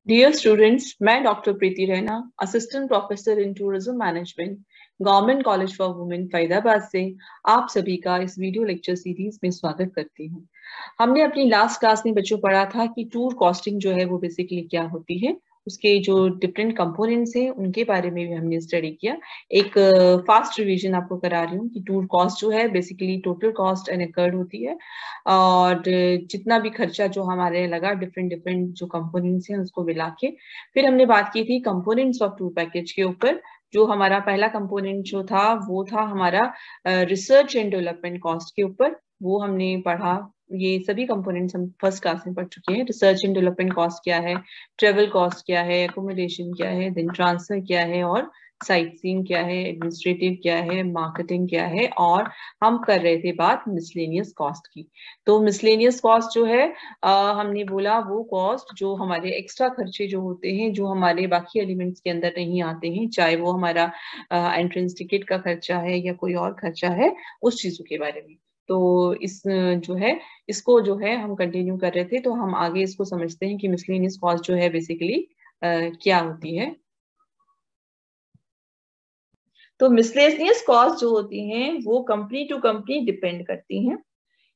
Dear students, मैं doctor Preeti Raina, assistant professor in tourism management, government college for women Faridabad से आप सभी का इस वीडियो लेक्चर सीरीज में स्वागत करती हूँ। हमने अपनी लास्ट क्लास में बच्चों पढ़ा था कि टूर कॉस्टिंग जो है वो बेसिकली क्या होती है, उसके जो डिफरेंट कंपोनेंट्स हैं उनके बारे में भी हमने स्टडी किया। एक फास्ट रिवीजन आपको करा रही हूँ कि टूर कॉस्ट जो है basically total cost and incurred होती है, और जितना भी खर्चा जो हमारे लगा डिफरेंट डिफरेंट जो कंपोनेंट्स हैं उसको मिला के फिर हमने बात की थी कंपोनेंट्स ऑफ टूर पैकेज के ऊपर। जो हमारा पहला कंपोनेंट जो था वो था हमारा रिसर्च एंड डेवलपमेंट कॉस्ट के ऊपर, वो हमने पढ़ा। ये सभी कंपोनेंट्स हम फर्स्ट क्लास में पढ़ चुके हैं। रिसर्च एंड डेवलपमेंट कॉस्ट क्या है, ट्रेवल कॉस्ट क्या है, एकोमोडेशन क्या है, देन ट्रांसफर क्या है, और साइट सीइंग क्या है, एडमिनिस्ट्रेटिव क्या है, मार्केटिंग क्या है, और हम कर रहे थे बात मिसलेनियस कॉस्ट की। तो मिसलेनियस कॉस्ट जो है हमने बोला वो कॉस्ट जो हमारे एक्स्ट्रा खर्चे जो होते हैं, जो हमारे बाकी एलिमेंट्स के अंदर नहीं आते हैं, चाहे वो हमारा एंट्रेंस टिकट का खर्चा है या कोई और खर्चा है, उस चीजों के बारे में। तो इस जो है इसको जो है हम कंटिन्यू कर रहे थे, तो हम आगे इसको समझते हैं कि मिसलेनियस कॉस्ट जो है बेसिकली क्या होती है। तो मिसलेनियस कॉस्ट जो होती हैं वो कंपनी टू कंपनी डिपेंड करती हैं।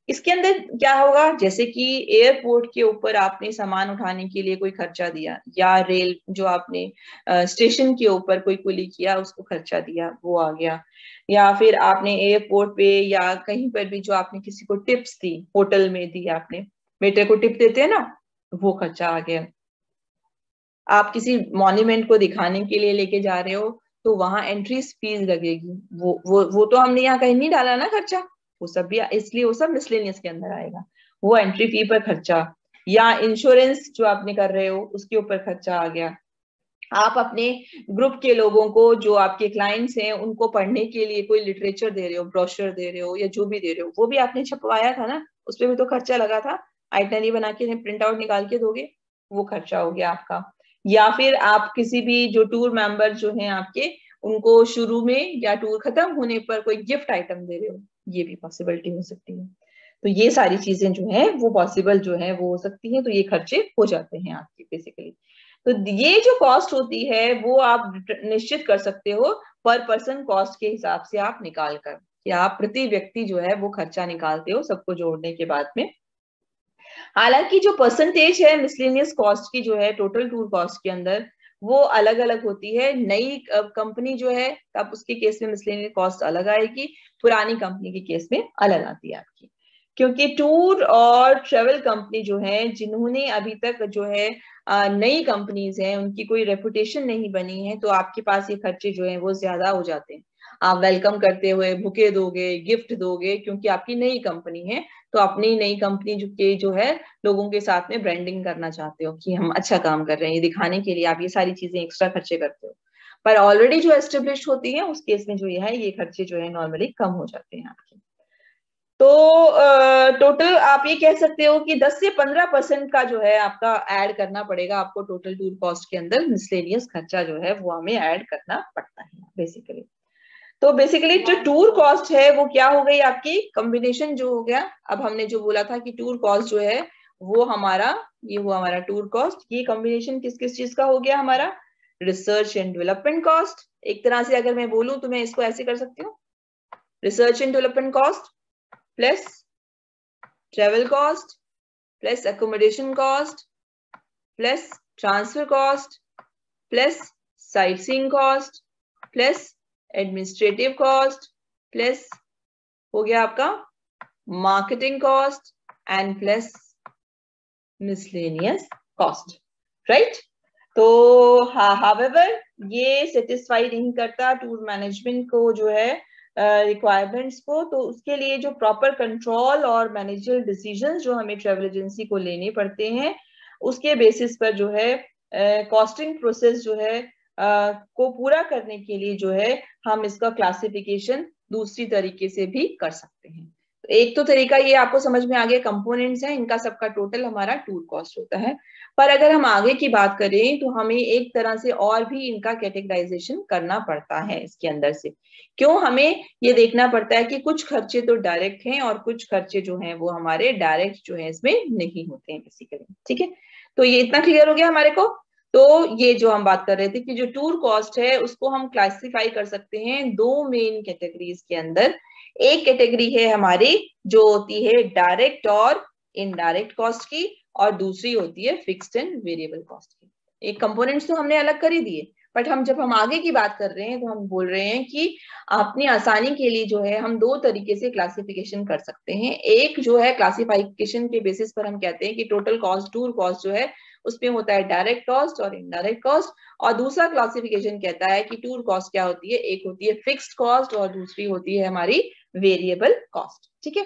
इसके अंदर क्या होगा, जैसे कि एयरपोर्ट के ऊपर आपने सामान उठाने के लिए कोई खर्चा दिया, या रेल जो आपने स्टेशन के ऊपर कोई कुली किया उसको खर्चा दिया, वो आ गया। या फिर आपने एयरपोर्ट पे या कहीं पर भी जो आपने किसी को टिप्स दी, होटल में दी आपने, वेटर को टिप देते हैं ना, वो खर्चा आ गया। आप किसी मॉन्यूमेंट को दिखाने के लिए लेके जा रहे हो तो वहां एंट्री फीस लगेगी, वो तो हमने यहाँ कहीं नहीं डाला ना खर्चा, वो सब भी, इसलिए वो सब मिसलेनियस के अंदर आएगा। वो एंट्री फी पर खर्चा, या इंश्योरेंस जो आपने कर रहे हो उसके ऊपर खर्चा आ गया। आप अपने ग्रुप के लोगों को, जो आपके क्लाइंट्स हैं, उनको पढ़ने के लिए कोई लिटरेचर दे रहे हो, ब्रोशर दे रहे हो, या जो भी दे रहे हो, वो भी आपने छपवाया था ना, उस पर भी तो खर्चा लगा था। आइटनरी बना के प्रिंट आउट निकाल के दोगे, वो खर्चा हो गया आपका। या फिर आप किसी भी जो टूर मेंबर जो हैं आपके, उनको शुरू में या टूर खत्म होने पर कोई गिफ्ट आइटम दे रहे हो, ये भी पॉसिबिलिटी हो सकती है। तो ये सारी चीजें जो है वो पॉसिबल जो है वो हो सकती है, तो ये खर्चे हो जाते हैं आपके बेसिकली। तो ये जो कॉस्ट होती है वो आप निश्चित कर सकते हो पर पर्सन कॉस्ट के हिसाब से आप निकाल कर, कि आप प्रति व्यक्ति जो है वो खर्चा निकालते हो सबको जोड़ने के बाद में। हालांकि जो परसेंटेज है मिसलेनियस कॉस्ट की जो है टोटल टूर कॉस्ट के अंदर, वो अलग अलग होती है। नई कंपनी जो है तब उसके केस में मिसलेनियस कॉस्ट अलग आएगी, पुरानी कंपनी के केस में अलग आती है आपकी। क्योंकि टूर और ट्रेवल कंपनी जो है, जिन्होंने अभी तक जो है नई कंपनीज हैं, उनकी कोई रेपुटेशन नहीं बनी है, तो आपके पास ये खर्चे जो है वो ज्यादा हो जाते हैं। आप वेलकम करते हुए बुके दोगे, गिफ्ट दोगे, क्योंकि आपकी नई कंपनी है, तो अपनी नई कंपनी जो है लोगों के साथ में ब्रांडिंग करना चाहते हो कि हम अच्छा काम कर रहे हैं, ये दिखाने के लिए आप ये सारी चीजें एक्स्ट्रा खर्चे करते हो। पर ऑलरेडी जो एस्टेब्लिश होती है उस केस में जो ये खर्चे जो है नॉर्मली कम हो जाते हैं आपके। तो टोटल आप ये कह सकते हो कि 10 से 15% का जो है आपका ऐड करना पड़ेगा आपको टोटल टूर कॉस्ट के अंदर। मिसलेनियस खर्चा जो है वो हमें ऐड करना पड़ता है बेसिकली। तो बेसिकली जो टूर कॉस्ट है वो क्या हो गई आपकी, कॉम्बिनेशन जो हो गया। अब हमने जो बोला था कि टूर कॉस्ट जो है वो हमारा, ये हुआ हमारा टूर कॉस्ट, ये कॉम्बिनेशन किस किस चीज का हो गया हमारा, रिसर्च एंड डेवलपमेंट कॉस्ट। एक तरह से अगर मैं बोलूं तो मैं इसको ऐसे कर सकती हूँ, research and development cost plus travel cost plus accommodation cost plus transfer cost plus sight seeing cost plus administrative cost plus हो गया आपका marketing cost and plus miscellaneous cost, right. तो हावेवर ये सेटिस्फाई नहीं करता टूर मैनेजमेंट को जो है रिक्वायरमेंट्स को, तो उसके लिए जो प्रॉपर कंट्रोल और मैनेजरियल डिसीजंस जो हमें ट्रेवल एजेंसी को लेने पड़ते हैं, उसके बेसिस पर जो है कॉस्टिंग प्रोसेस जो है को पूरा करने के लिए जो है हम इसका क्लासिफिकेशन दूसरी तरीके से भी कर सकते हैं। तो एक तो तरीका ये आपको समझ में आ गया, कंपोनेंट्स हैं, इनका सबका टोटल हमारा टूर कॉस्ट होता है। पर अगर हम आगे की बात करें तो हमें एक तरह से और भी इनका कैटेगराइजेशन करना पड़ता है इसके अंदर से। क्यों हमें ये देखना पड़ता है कि कुछ खर्चे तो डायरेक्ट हैं और कुछ खर्चे जो हैं वो हमारे डायरेक्ट जो है इसमें नहीं होते हैं बेसिकली, ठीक है। तो ये इतना क्लियर हो गया हमारे को। तो ये जो हम बात कर रहे थे कि जो टूर कॉस्ट है उसको हम क्लासिफाई कर सकते हैं दो मेन कैटेगरीज के अंदर। एक कैटेगरी है हमारी जो होती है डायरेक्ट और इनडायरेक्ट कॉस्ट की, और दूसरी होती है फिक्स्ड एंड वेरिएबल कॉस्ट की। एक कंपोनेंट्स तो हमने अलग कर ही दिए, बट जब हम आगे की बात कर रहे हैं तो हम बोल रहे हैं कि अपनी आसानी के लिए जो है हम दो तरीके से क्लासिफिकेशन कर सकते हैं। एक जो है क्लासिफिकेशन के बेसिस पर हम कहते हैं कि टोटल कॉस्ट, टूर कॉस्ट जो है उसमें होता है डायरेक्ट कॉस्ट और इनडायरेक्ट कॉस्ट, और दूसरा क्लासिफिकेशन कहता है कि टूर कॉस्ट क्या होती है, एक होती है फिक्स्ड कॉस्ट और दूसरी होती है हमारी वेरिएबल कॉस्ट। ठीक है,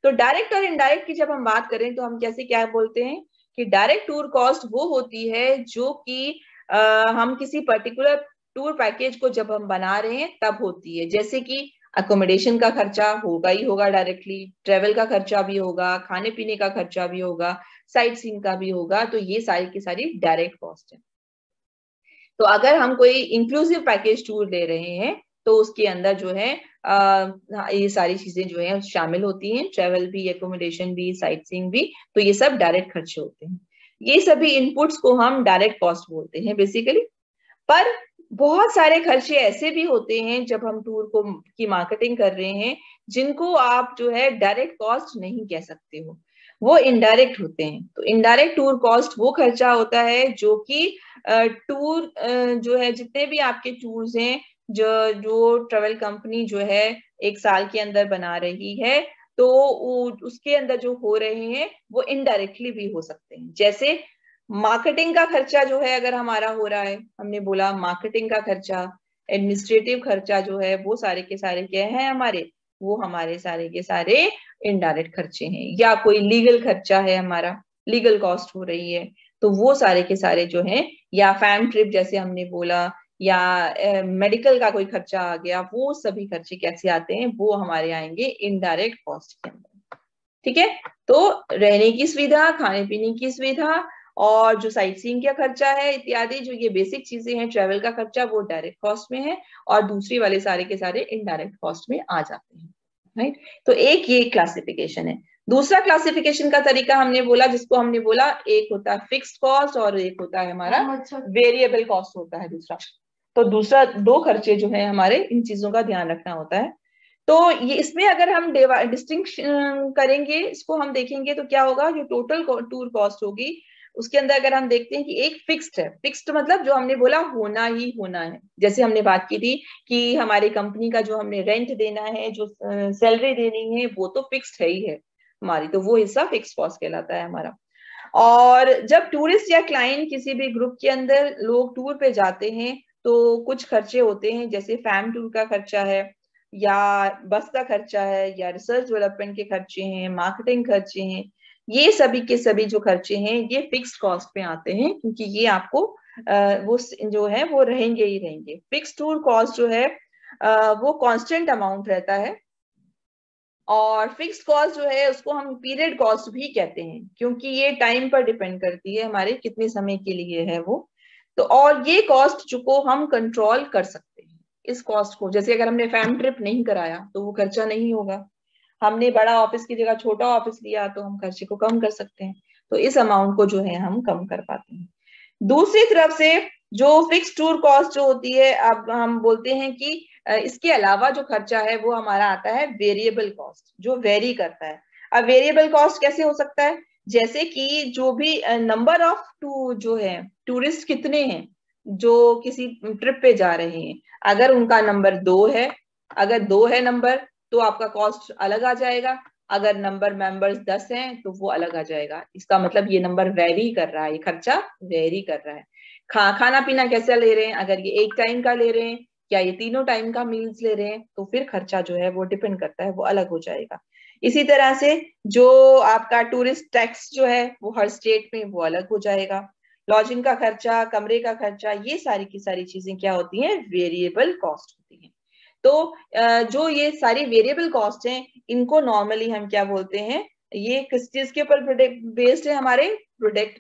तो डायरेक्ट और इनडायरेक्ट की जब हम बात करें तो हम कैसे क्या बोलते हैं कि डायरेक्ट टूर कॉस्ट वो होती है जो कि हम किसी पर्टिकुलर टूर पैकेज को जब हम बना रहे हैं तब होती है। जैसे कि अकोमोडेशन का खर्चा होगा ही होगा डायरेक्टली, ट्रेवल का खर्चा भी होगा, खाने पीने का खर्चा भी होगा, साइट सीइंग का भी होगा, तो ये सारी की सारी डायरेक्ट कॉस्ट है। तो अगर हम कोई इंक्लूसिव पैकेज टूर ले रहे हैं तो उसके अंदर जो है ये सारी चीजें जो है शामिल होती हैं, ट्रेवल भी, एकोमोडेशन भी, साइट सीइंग भी, तो ये सब डायरेक्ट खर्चे होते हैं। ये सभी इनपुट्स को हम डायरेक्ट कॉस्ट बोलते हैं बेसिकली। पर बहुत सारे खर्चे ऐसे भी होते हैं जब हम टूर को की मार्केटिंग कर रहे हैं जिनको आप जो है डायरेक्ट कॉस्ट नहीं कह सकते हो, वो इनडायरेक्ट होते हैं। तो इनडायरेक्ट टूर कॉस्ट वो खर्चा होता है जो कि टूर जो है जितने भी आपके टूर्स हैं जो जो ट्रेवल कंपनी जो है एक साल के अंदर बना रही है, तो उसके अंदर जो हो रहे हैं वो इनडायरेक्टली भी हो सकते हैं। जैसे मार्केटिंग का खर्चा जो है अगर हमारा हो रहा है, हमने बोला मार्केटिंग का खर्चा, एडमिनिस्ट्रेटिव खर्चा जो है वो सारे के सारे क्या है हमारे, वो हमारे सारे के सारे इनडायरेक्ट खर्चे हैं। या कोई लीगल खर्चा है हमारा, लीगल कॉस्ट हो रही है, तो वो सारे के सारे जो है, या फैम ट्रिप जैसे हमने बोला, या मेडिकल का कोई खर्चा आ गया, वो सभी खर्चे कैसे आते हैं, वो हमारे आएंगे इनडायरेक्ट कॉस्ट के अंदर। ठीक है, तो रहने की सुविधा, खाने पीने की सुविधा, और जो साइट सीइंग का खर्चा है इत्यादि, जो ये बेसिक चीजें हैं, ट्रेवल का खर्चा, वो डायरेक्ट कॉस्ट में है, और दूसरी वाले सारे के सारे इनडायरेक्ट कॉस्ट में आ जाते हैं। राइट, तो एक ये क्लासिफिकेशन है। दूसरा क्लासिफिकेशन का तरीका हमने बोला, जिसको हमने बोला एक होता है फिक्स्ड कॉस्ट और एक होता है हमारा वेरिएबल कॉस्ट होता है दूसरा। तो दूसरा दो खर्चे जो है हमारे, इन चीजों का ध्यान रखना होता है। तो ये इसमें अगर हम डिस्टिंक्शन करेंगे, इसको हम देखेंगे तो क्या होगा, जो टोटल टूर कॉस्ट होगी उसके अंदर अगर हम देखते हैं कि एक फिक्स्ड है, फिक्स्ड मतलब जो हमने बोला होना ही होना है। जैसे हमने बात की थी कि हमारी कंपनी का जो हमने रेंट देना है, जो सैलरी देनी है, वो तो फिक्स्ड है ही है हमारी, तो वो हिस्सा फिक्स्ड कॉस्ट कहलाता है हमारा। और जब टूरिस्ट या क्लाइंट किसी भी ग्रुप के अंदर लोग टूर पे जाते हैं तो कुछ खर्चे होते हैं, जैसे फैम टूर का खर्चा है, या बस का खर्चा है, या रिसर्च डेवलपमेंट के खर्चे हैं, मार्केटिंग खर्चे हैं, ये सभी के सभी जो खर्चे हैं ये फिक्स्ड कॉस्ट पे आते हैं, क्योंकि ये आपको वो जो है वो रहेंगे ही रहेंगे। फिक्स्ड टूर कॉस्ट जो है वो कांस्टेंट अमाउंट रहता है, और फिक्स्ड कॉस्ट जो है उसको हम पीरियड कॉस्ट भी कहते हैं, क्योंकि ये टाइम पर डिपेंड करती है हमारे कितने समय के लिए है वो। तो और ये कॉस्ट जो हम कंट्रोल कर सकते हैं इस कॉस्ट को, जैसे अगर हमने फैम ट्रिप नहीं कराया तो वो खर्चा नहीं होगा, हमने बड़ा ऑफिस की जगह छोटा ऑफिस लिया तो हम खर्चे को कम कर सकते हैं, तो इस अमाउंट को जो है हम कम कर पाते हैं। दूसरी तरफ से जो फिक्स टूर कॉस्ट जो होती है, अब हम बोलते हैं कि इसके अलावा जो खर्चा है वो हमारा आता है वेरिएबल कॉस्ट, जो वेरी करता है। अब वेरिएबल कॉस्ट कैसे हो सकता है, जैसे कि जो भी नंबर ऑफ जो है टूरिस्ट कितने हैं जो किसी ट्रिप पे जा रहे हैं, अगर उनका नंबर 2 है, अगर 2 है नंबर तो आपका कॉस्ट अलग आ जाएगा, अगर नंबर मेंबर्स 10 हैं तो वो अलग आ जाएगा। इसका मतलब ये नंबर वेरी कर रहा है, ये खर्चा वेरी कर रहा है। खाना पीना कैसा ले रहे हैं, अगर ये एक टाइम का ले रहे हैं या ये तीनों टाइम का मील्स ले रहे हैं, तो फिर खर्चा जो है वो डिपेंड करता है, वो अलग हो जाएगा। इसी तरह से जो आपका टूरिस्ट टैक्स जो है वो हर स्टेट में वो अलग हो जाएगा। लॉजिंग का खर्चा, कमरे का खर्चा, ये सारी की सारी चीजें क्या होती हैं, वेरिएबल कॉस्ट होती हैं। तो जो ये सारी वेरिएबल कॉस्ट हैं, इनको नॉर्मली हम क्या बोलते हैं, ये किस चीज के ऊपर बेस्ड है, हमारे प्रोडक्ट